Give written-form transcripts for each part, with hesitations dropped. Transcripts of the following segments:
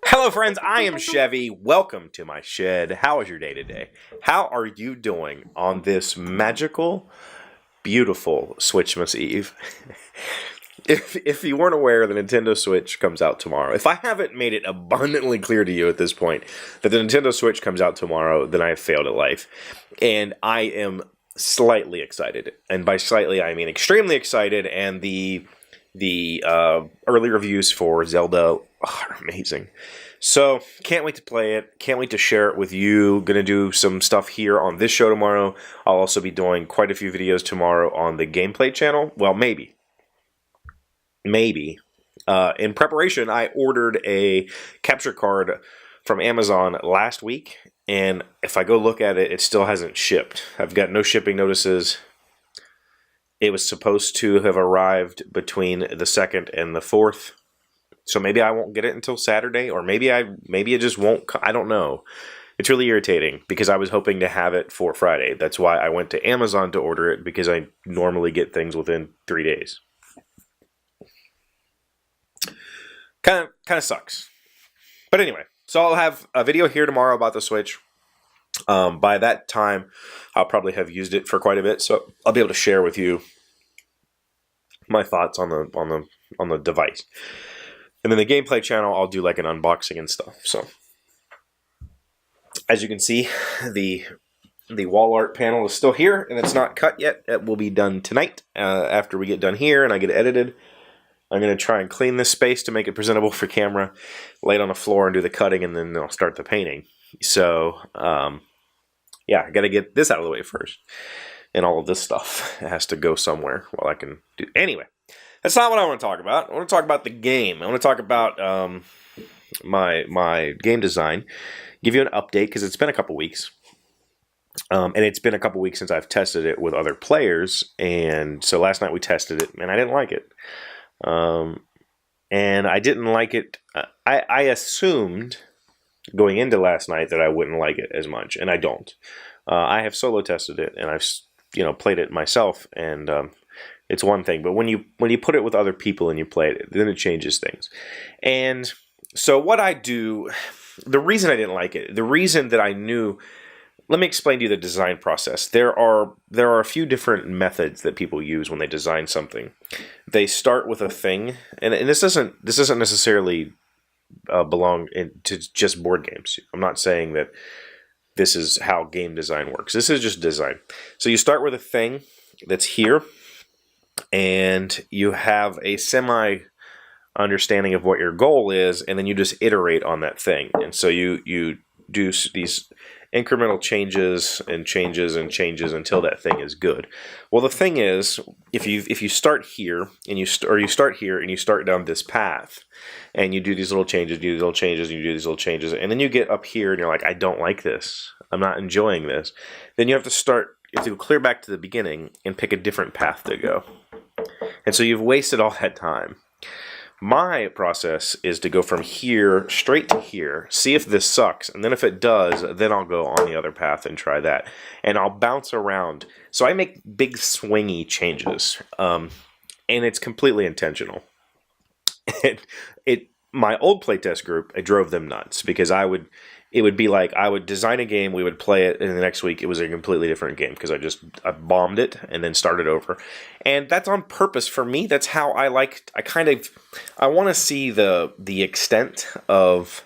Hello friends, I am Chevee. Welcome to my shed. How is your day today? How are you doing on this magical, beautiful Switchmas Eve? If you weren't aware, the Nintendo Switch comes out tomorrow. If I haven't made it abundantly clear to you at this point that the Nintendo Switch comes out tomorrow, then I have failed at life. And I am slightly excited. And by slightly, I mean extremely excited. And the early reviews for Zelda are amazing. So, can't wait to play it. Can't wait to share it with you. Gonna do some stuff here on this show tomorrow. I'll also be doing quite a few videos tomorrow on the gameplay channel. Well, maybe. In preparation, I ordered a capture card from Amazon last week. And if I go look at it, it still hasn't shipped. I've got no shipping notices. It was supposed to have arrived between the 2nd and the 4th. So maybe I won't get it until Saturday, or maybe it just won't. I don't know. It's really irritating because I was hoping to have it for Friday. That's why I went to Amazon to order it, because I normally get things within 3 days. Kind of sucks. But anyway, so I'll have a video here tomorrow about the Switch. By that time, I'll probably have used it for quite a bit, so I'll be able to share with you my thoughts on the device. And then the gameplay channel, I'll do like an unboxing and stuff. So, as you can see, the wall art panel is still here, and it's not cut yet. It will be done tonight after we get done here and I get it edited. I'm going to try and clean this space to make it presentable for camera, lay it on the floor and do the cutting, and then I'll start the painting. So, yeah, I got to get this out of the way first. And all of this stuff has to go somewhere while I can do. Anyway, that's not what I want to talk about. I want to talk about the game. I want to talk about my game design. Give you an update because it's been a couple weeks. And it's been a couple weeks since I've tested it with other players. And so last night we tested it, and I didn't like it. And I didn't like it. I assumed going into last night that I wouldn't like it as much, and I don't. I have solo tested it, and I've played it myself, and it's one thing. But when you put it with other people and you play it, then it changes things. And so what I do, the reason I didn't like it, the reason that I knew. Let me explain to you the design process. There are a few different methods that people use when they design something. They start with a thing, and this doesn't necessarily belong to just board games. I'm not saying that this is how game design works. This is just design. So you start with a thing that's here, and you have a semi understanding of what your goal is, and then you just iterate on that thing. And so you do these incremental changes and changes and changes until that thing is good. Well, the thing is, if you start here and you start here and you start down this path, and you do these little changes, you do these little changes, and you do these little changes, and then you get up here and you're like, I don't like this. I'm not enjoying this. Then you have to go clear back to the beginning and pick a different path to go. And so you've wasted all that time. My process is to go from here straight to here, see if this sucks, and then if it does, then I'll go on the other path and try that. And I'll bounce around. So I make big swingy changes, and it's completely intentional. My old playtest group, I drove them nuts because it would be like I would design a game, we would play it, and the next week it was a completely different game because I bombed it and then started over. And that's on purpose for me. That's how I want to see the extent of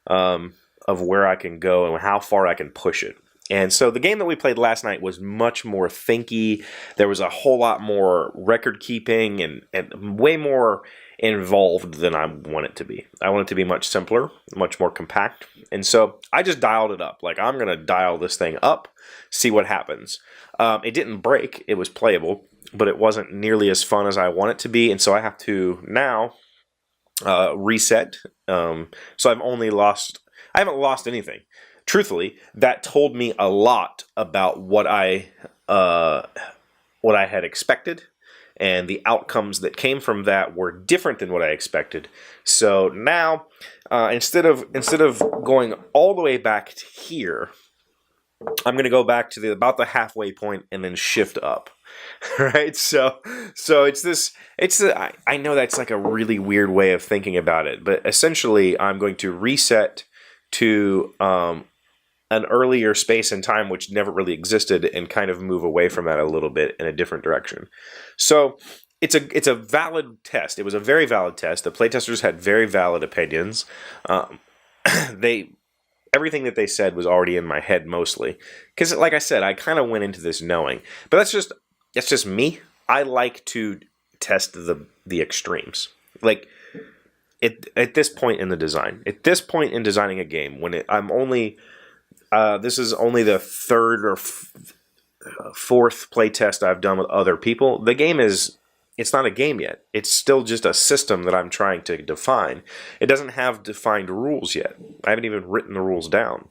where I can go and how far I can push it. And so the game that we played last night was much more thinky. There was a whole lot more record keeping and way more involved than I want it to be. I want it to be much simpler, much more compact. And so I just dialed it up. Like, I'm going to dial this thing up, see what happens. It didn't break. It was playable, but it wasn't nearly as fun as I want it to be. And so I have to now reset. So I haven't lost anything. Truthfully, that told me a lot about what I had expected. And the outcomes that came from that were different than what I expected. So now, instead of going all the way back to here, I'm going to go back to about the halfway point and then shift up. right? So I know that's like a really weird way of thinking about it, but essentially I'm going to reset to an earlier space and time which never really existed and kind of move away from that a little bit in a different direction. So it's a valid test. It was a very valid test. The playtesters had very valid opinions. Everything that they said was already in my head mostly, because like I said, I kind of went into this knowing. But that's just me. I like to test the extremes. Like at this point in the design, at this point in designing a game, when I'm only this is only the third or fourth playtest I've done with other people. The game it's not a game yet. It's still just a system that I'm trying to define. It doesn't have defined rules yet. I haven't even written the rules down.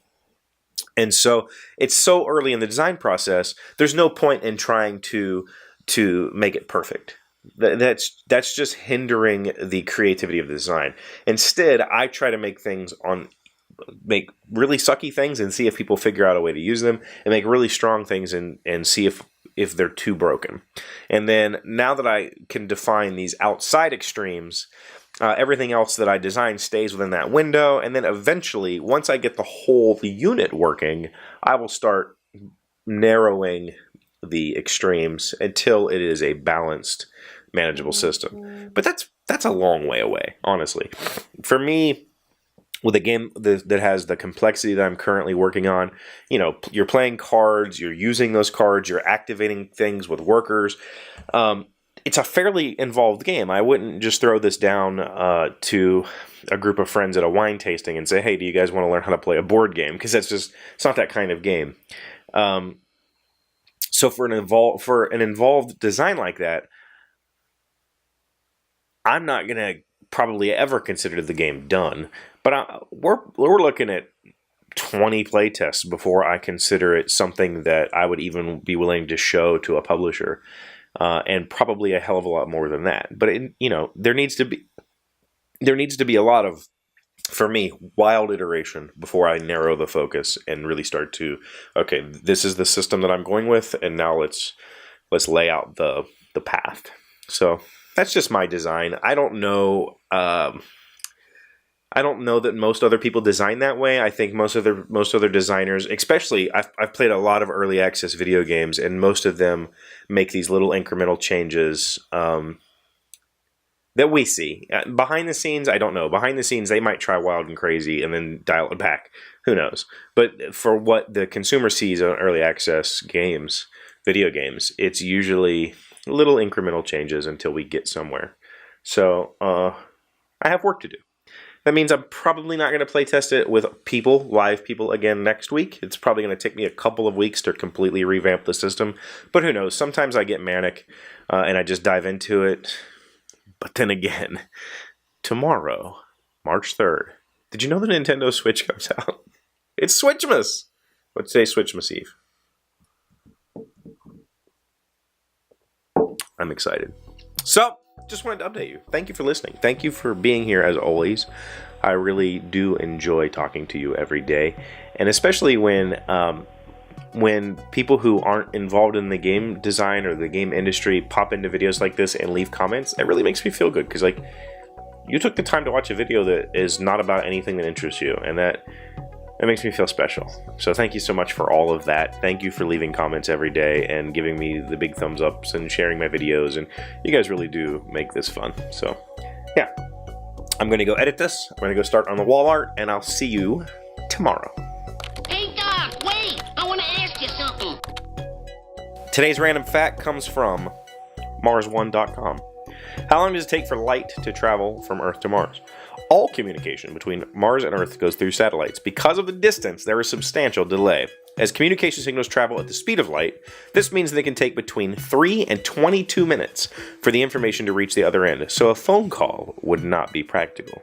And so it's so early in the design process, there's no point in trying to make it perfect. That's just hindering the creativity of the design. Instead, I try to make make really sucky things and see if people figure out a way to use them, and make really strong things and see if they're too broken. And then now that I can define these outside extremes, everything else that I design stays within that window. And then eventually, once I get the whole unit working, I will start narrowing the extremes until it is a balanced, manageable system. But that's a long way away, honestly. For me, with a game that has the complexity that I'm currently working on, you're playing cards, you're using those cards, you're activating things with workers. It's a fairly involved game. I wouldn't just throw this down to a group of friends at a wine tasting and say, hey, do you guys want to learn how to play a board game? Because it's not that kind of game. So for an involved design like that, I'm not going to probably ever consider the game done. But we're looking at 20 playtests before I consider it something that I would even be willing to show to a publisher, and probably a hell of a lot more than that. But there needs to be a lot of, for me, wild iteration before I narrow the focus and really start to, okay, this is the system that I'm going with, and now let's lay out the path. So that's just my design. I don't know. I don't know that most other people design that way. I think most other designers, especially I've played a lot of early access video games, and most of them make these little incremental changes that we see. Behind the scenes, I don't know. Behind the scenes, they might try wild and crazy and then dial it back. Who knows? But for what the consumer sees on early access games, video games, it's usually little incremental changes until we get somewhere. So I have work to do. That means I'm probably not going to play test it with live people again next week. It's probably going to take me a couple of weeks to completely revamp the system. But who knows? Sometimes I get manic and I just dive into it. But then again, tomorrow, March 3rd, did you know the Nintendo Switch comes out? It's Switchmas! What's today, Switchmas Eve? I'm excited. So, just wanted to update you. Thank you for listening. Thank you for being here as always. I really do enjoy talking to you every day, and especially when people who aren't involved in the game design or the game industry pop into videos like this and leave comments. It really makes me feel good, because you took the time to watch a video that is not about anything that interests you, and that makes me feel special. So thank you so much for all of that. Thank you for leaving comments every day and giving me the big thumbs ups and sharing my videos, and you guys really do make this fun. So yeah, I'm going to go edit this. I'm going to go start on the wall art, and I'll see you tomorrow. Hey Doc, wait! I want to ask you something. Today's random fact comes from Mars1.com. How long does it take for light to travel from Earth to Mars? All communication between Mars and Earth goes through satellites. Because of the distance, there is substantial delay. As communication signals travel at the speed of light, this means they can take between 3 and 22 minutes for the information to reach the other end, so a phone call would not be practical.